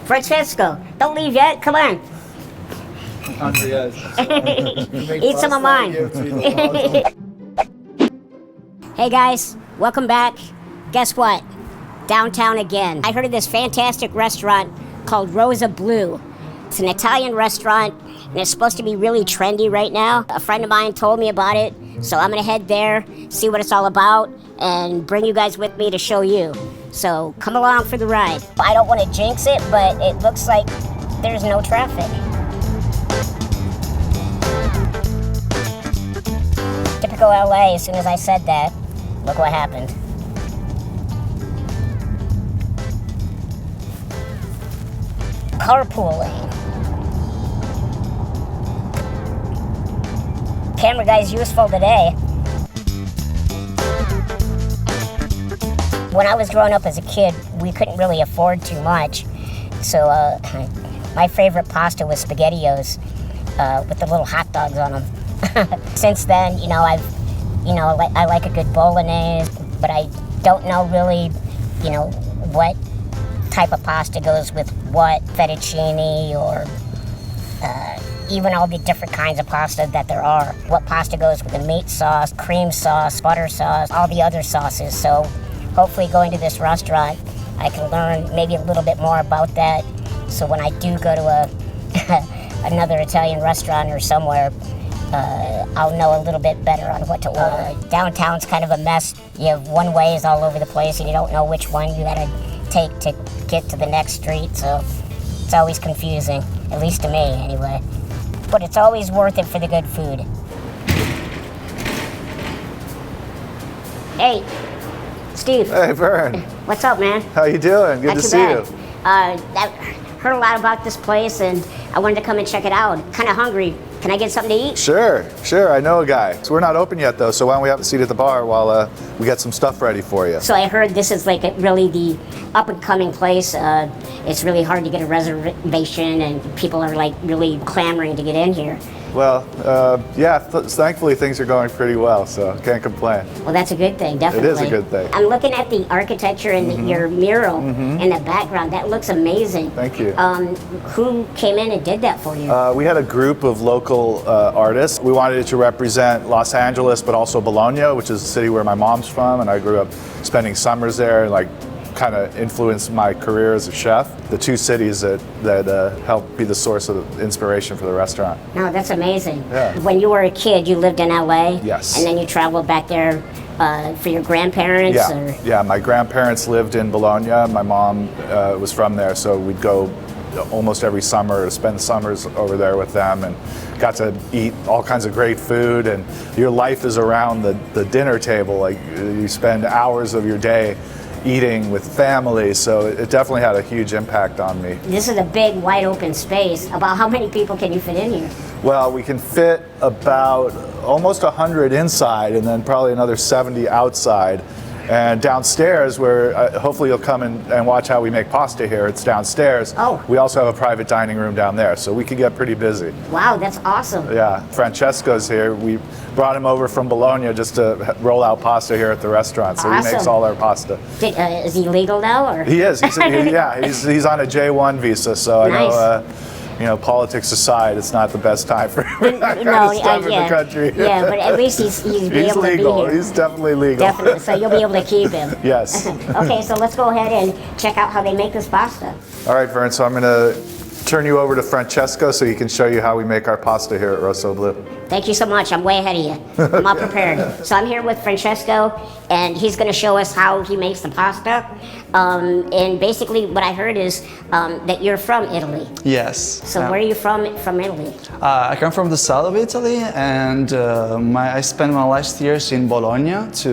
Francesco, don't leave yet. Come on. Andreas. Eat some of mine. Hey guys, welcome back. Guess what? Downtown again. I heard of this fantastic restaurant called Rosa Blue. It's an Italian restaurant and it's supposed to be really trendy right now. A friend of mine told me about it, so I'm gonna head there, see what it's all about, and bring you guys with me to show you. So come along for the ride. I don't want to jinx it, but it looks like there's no traffic. Typical LA, as soon as I said that, look what happened. Carpooling. Camera guy's useful today. When I was growing up as a kid, we couldn't really afford too much. So my favorite pasta was SpaghettiOs with the little hot dogs on them. Since then, I like a good bolognese, but I don't know really, what type of pasta goes with what, fettuccine or even all the different kinds of pasta that there are. What pasta goes with the meat sauce, cream sauce, butter sauce, all the other sauces. So hopefully going to this restaurant, I can learn maybe a little bit more about that. So when I do go to another Italian restaurant or somewhere, I'll know a little bit better on what to order. Downtown's kind of a mess. You have one-ways all over the place and you don't know which one you gotta take to get to the next street, so it's always confusing, at least to me anyway. But it's always worth it for the good food. Hey, Steve. Hey, Verne. What's up, man? How you doing? Good Not to too see bad. you. I heard a lot about this place and I wanted to come and check it out. Kind of hungry. Can I get something to eat? Sure. I know a guy. So we're not open yet, though, so why don't we have a seat at the bar while we get some stuff ready for you. So I heard this is like really the up-and-coming place. It's really hard to get a reservation and people are like really clamoring to get in here. Well, thankfully things are going pretty well, so can't complain. Well, that's a good thing, definitely. It is a good thing. I'm looking at the architecture and your mural in the background. That looks amazing. Thank you. Who came in and did that for you? We had a group of local artists. We wanted it to represent Los Angeles, but also Bologna, which is the city where my mom's from, and I grew up spending summers there, and kind of influenced my career as a chef. The two cities that helped be the source of inspiration for the restaurant. No, that's amazing. Yeah. When you were a kid, you lived in LA? Yes. And then you traveled back there for your grandparents? Yeah, my grandparents lived in Bologna. My mom was from there, so we'd go almost every summer to spend summers over there with them and got to eat all kinds of great food. And your life is around the dinner table. Like you spend hours of your day eating with family, so it definitely had a huge impact on me. This is a big, wide open space. About how many people can you fit in here? Well, we can fit about almost 100 inside and then probably another 70 outside. And downstairs, where hopefully you'll come and watch how we make pasta here, it's downstairs. Oh. We also have a private dining room down there, so we can get pretty busy. Wow, that's awesome. Yeah, Francesco's here. We brought him over from Bologna just to roll out pasta here at the restaurant, so Awesome. he makes all our pasta. Is he legal now? Or? He is. He's on a J1 visa, so Nice. I know, politics aside, it's not the best time for that kind of stuff in the country. Yeah, but at least he's able legal. to be here. He's definitely legal. Definitely, so you'll be able to keep him. Yes. Okay, so let's go ahead and check out how they make this pasta. All right, Verne, so I'm going to turn you over to Francesco so he can show you how we make our pasta here at Rosso Blue. Thank you so much. I'm way ahead of you. I'm all prepared. So I'm here with Francesco, and he's going to show us how he makes the pasta. And basically what I heard is that you're from Italy. Yes. So where are you from Italy? I come from the south of Italy, and I spent my last years in Bologna to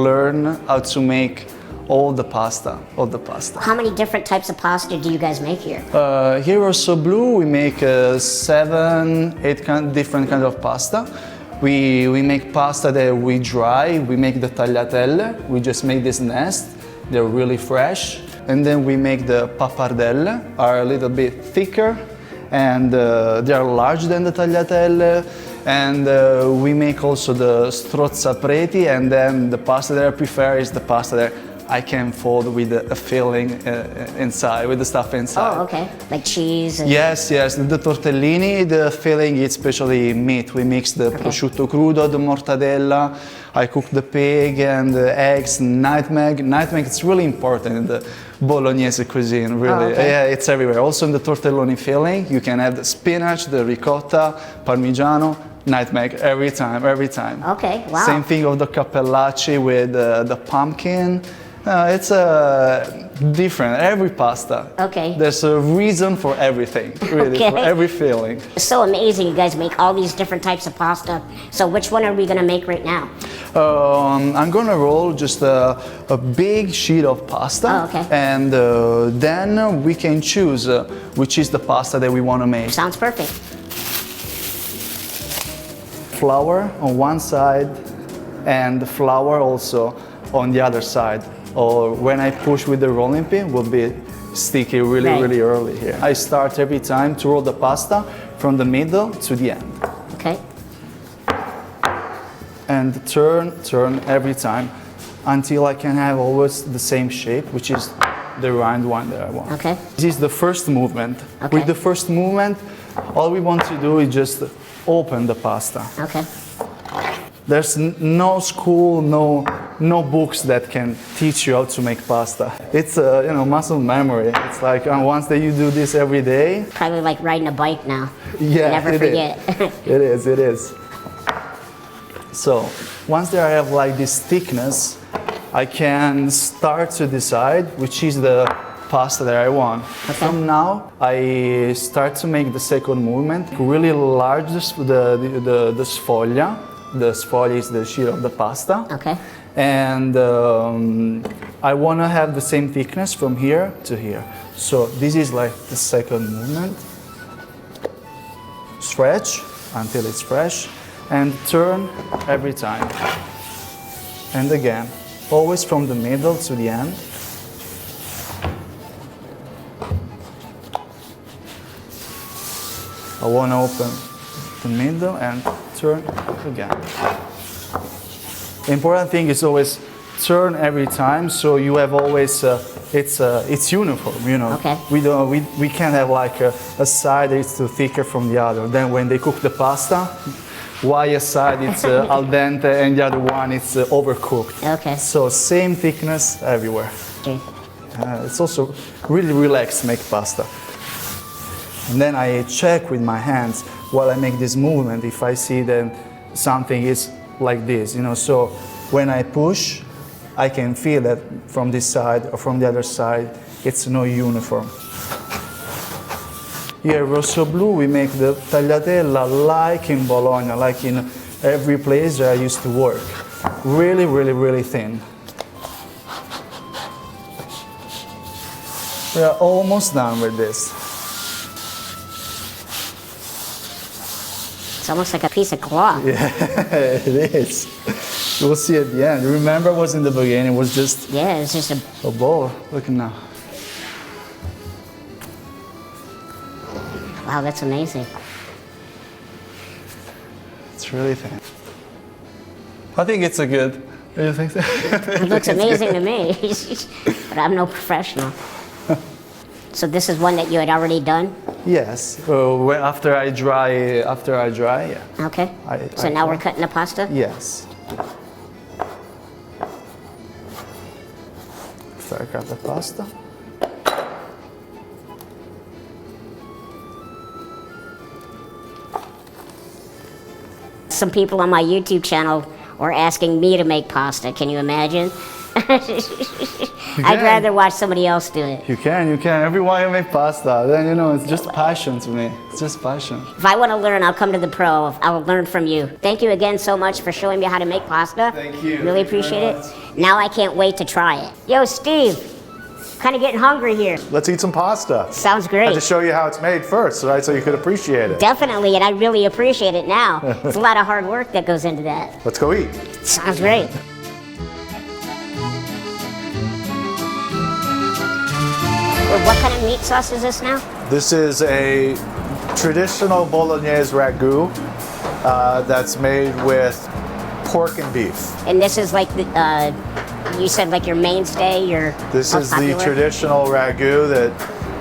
learn how to make all the pasta. How many different types of pasta do you guys make here? Here at Rosso Blue, we make 7, 8 different kinds of pasta. We make pasta that we dry. We make the tagliatelle. We just make this nest. They're really fresh. And then we make the pappardelle, are a little bit thicker, and they are larger than the tagliatelle. And we make also the strozzapreti, and then the pasta that I prefer is the pasta that I can fold with a filling inside, with the stuff inside. Oh, okay. Like cheese? And... Yes, yes. The tortellini, the filling is especially meat. We mix the prosciutto crudo, the mortadella. I cook the pig and the eggs, nutmeg. Nutmeg is really important in the Bolognese cuisine, really. Oh, okay. Yeah, it's everywhere. Also in the tortelloni filling, you can have the spinach, the ricotta, parmigiano, nutmeg every time, every time. Okay, wow. Same thing of the cappellacci with the pumpkin. It's different, every pasta. Okay. There's a reason for everything, really, Okay. for every filling. It's so amazing you guys make all these different types of pasta. So which one are we gonna make right now? I'm gonna roll just a big sheet of pasta. Oh, okay. And then we can choose which is the pasta that we want to make. Sounds perfect. Flour on one side and flour also on the other side. Or when I push with the rolling pin, will be sticky really, Right. really early here. I start every time to roll the pasta from the middle to the end. Okay. And turn every time until I can have always the same shape, which is the round one that I want. Okay. This is the first movement. Okay. With the first movement, all we want to do is just open the pasta. Okay. There's no school, no books that can teach you how to make pasta. It's muscle memory. It's like once that you do this every day. Probably like riding a bike now. Yeah, Never it forget. is. It is. So once that I have like this thickness, I can start to decide which is the pasta that I want. From now, I start to make the second movement. Really large the sfoglia. The sfoglia is the sheet of the pasta. Okay. And I want to have the same thickness from here to here. So this is like the second movement. Stretch until it's fresh and turn every time. And again, always from the middle to the end. I want to open the middle and turn again. The important thing is always turn every time, so you have always it's uniform, you know. Okay. We can't have like a side that's too thicker from the other. Then when they cook the pasta, why a side it's al dente and the other one it's overcooked. Okay. So same thickness everywhere. Okay. It's also really relaxed to make pasta. And then I check with my hands while I make this movement if I see that something is like this, you know. So when I push, I can feel that from this side or from the other side, it's no uniform. Here at Rosso Blu, we make the tagliatella like in Bologna, like in every place that I used to work. Really, really, really thin. We are almost done with this. It's almost like a piece of cloth. Yeah, it is. You'll see at the end. Remember, it was in the beginning, it was just Yeah, it's just a bowl. Look now. wow, that's amazing. It's really thin. I think it's a good. Do you think so? It looks amazing to me, but I'm no professional. So this is one that you had already done? Yes. After I dry, yeah. Okay. So now we're cutting the pasta? Yes. After I cut the pasta. Some people on my YouTube channel were asking me to make pasta. Can you imagine? I'd rather watch somebody else do it. You can. Everyone can make pasta. Then, you know, it's just passion to me. It's just passion. If I want to learn, I'll come to the pro. I'll learn from you. Thank you again so much for showing me how to make pasta. Thank you. Really appreciate it. Now I can't wait to try it. Yo, Steve, kind of getting hungry here. Let's eat some pasta. Sounds I great. had to show you how it's made first, right? So you could appreciate it. Definitely, and I really appreciate it now. It's a lot of hard work that goes into that. Let's go eat. Sounds great. Well, what kind of meat sauce is this now? This is a traditional Bolognese ragu that's made with pork and beef. And this is like you said like your mainstay, your This most is popular? the traditional ragu that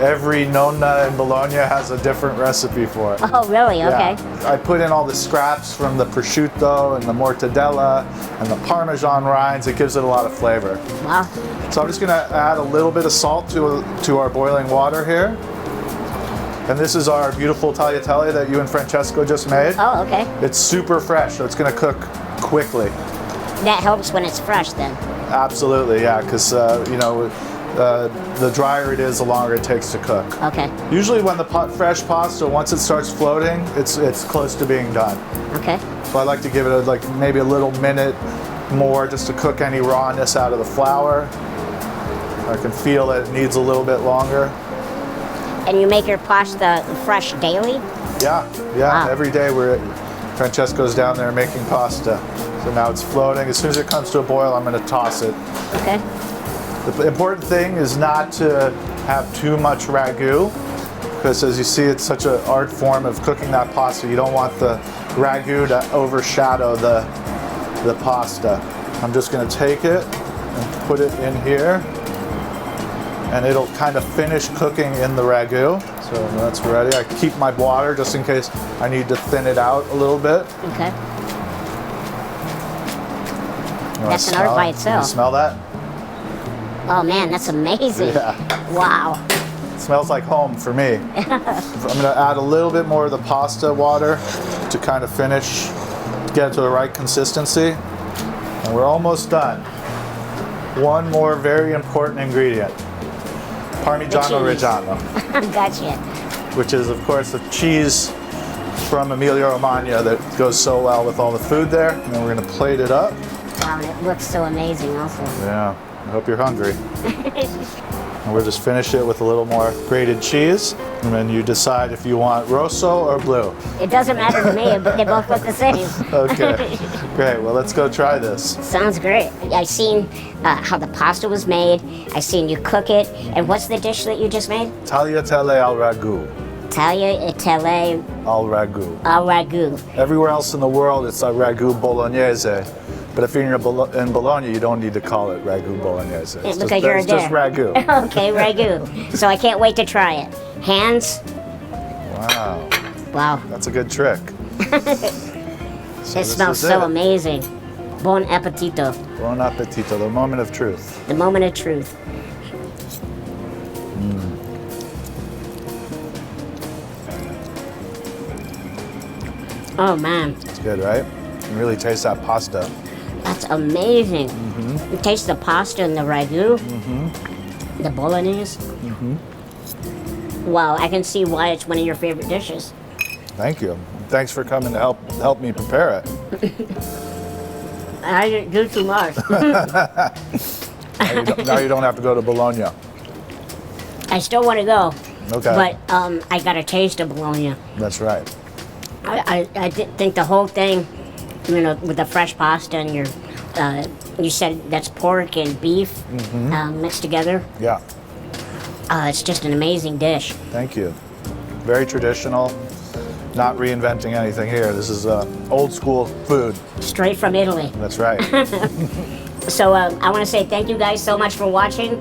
every nonna in Bologna has a different recipe for. Oh, really? Okay. Yeah. I put in all the scraps from the prosciutto and the mortadella and the Parmesan rinds. It gives it a lot of flavor. Wow. So I'm just gonna add a little bit of salt to our boiling water here. And this is our beautiful tagliatelle that you and Francesco just made. Oh, okay. It's super fresh, so it's gonna cook quickly. That helps when it's fresh then. Absolutely, yeah, because the drier it is, the longer it takes to cook. Okay. Usually when the fresh pasta, once it starts floating, it's close to being done. Okay. So I like to give it maybe a little minute more just to cook any rawness out of the flour. I can feel that it needs a little bit longer. And you make your pasta fresh daily? Yeah, Wow. every day Francesco's down there making pasta. So now it's floating. As soon as it comes to a boil, I'm gonna toss it. Okay. The important thing is not to have too much ragu, because as you see, it's such an art form of cooking that pasta. You don't want the ragu to overshadow the pasta. I'm just gonna take it and put it in here, and it'll kind of finish cooking in the ragu. So that's ready. I keep my water just in case I need to thin it out a little bit. Okay. You wanna That's an art smell by it? itself. You smell that? Oh man, that's amazing. Yeah. Wow. It smells like home for me. I'm gonna add a little bit more of the pasta water to kind of finish, get it to the right consistency. And we're almost done. One more very important ingredient. Parmigiano The cheese. Reggiano, Gotcha. which is of course the cheese from Emilia Romagna that goes so well with all the food there. And then we're gonna plate it up. Wow, and it looks so amazing also. Yeah, I hope you're hungry. And we'll just finish it with a little more grated cheese. And then you decide if you want rosso or blue. It doesn't matter to me, but they both look the same. Okay, great. Well, let's go try this. Sounds great. I've seen how the pasta was made. I've seen you cook it. And what's the dish that you just made? Tagliatelle al ragu. Tagliatelle Al ragu. al ragu. Everywhere else in the world, it's a ragu bolognese. But if you're in Bologna, you don't need to call it ragu bolognese. It's Because you're it's just there. ragu. Okay, ragu. So I can't wait to try it. Hands? Wow, Wow. that's a good trick. It this smells is so it. amazing. Bon appetito. Buon appetito, the moment of truth. The moment of truth. Oh man, It's good, right? You can really taste that pasta. that's amazing. You taste the pasta and the ragu, the bolognese. Wow, I can see why it's one of your favorite dishes. Thank you. Thanks for coming to help me prepare it. I didn't do too much. Now you don't have to go to Bologna. I still want to go, Okay. but I got a taste of bologna. That's right. I think the whole thing, with the fresh pasta and your, you said that's pork and beef mixed together. Yeah. It's just an amazing dish. Thank you. Very traditional. Not reinventing anything here. This is old school food. Straight from Italy. That's right. So I want to say thank you guys so much for watching.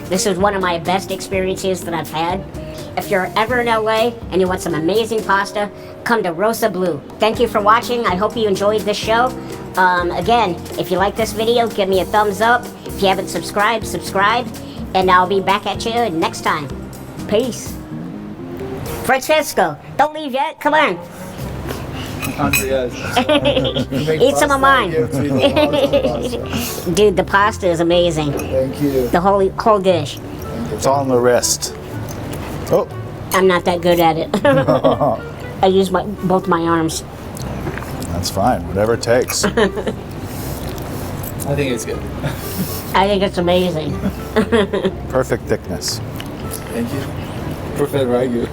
This is one of my best experiences that I've had. If you're ever in LA and you want some amazing pasta, come to Rosa Blue. Thank you for watching. I hope you enjoyed this show. Again, if you like this video, give me a thumbs up. If you haven't subscribed, subscribe. And I'll be back at you next time. Peace. Francesco, don't leave yet. Come on. Eat some of mine. Dude, the pasta is amazing. Thank you. The whole dish. It's on the wrist. Oh. I'm not that good at it. I use both my arms. That's fine. Whatever it takes. I think it's good. I think it's amazing. Perfect thickness. Thank you. Prefer ragu.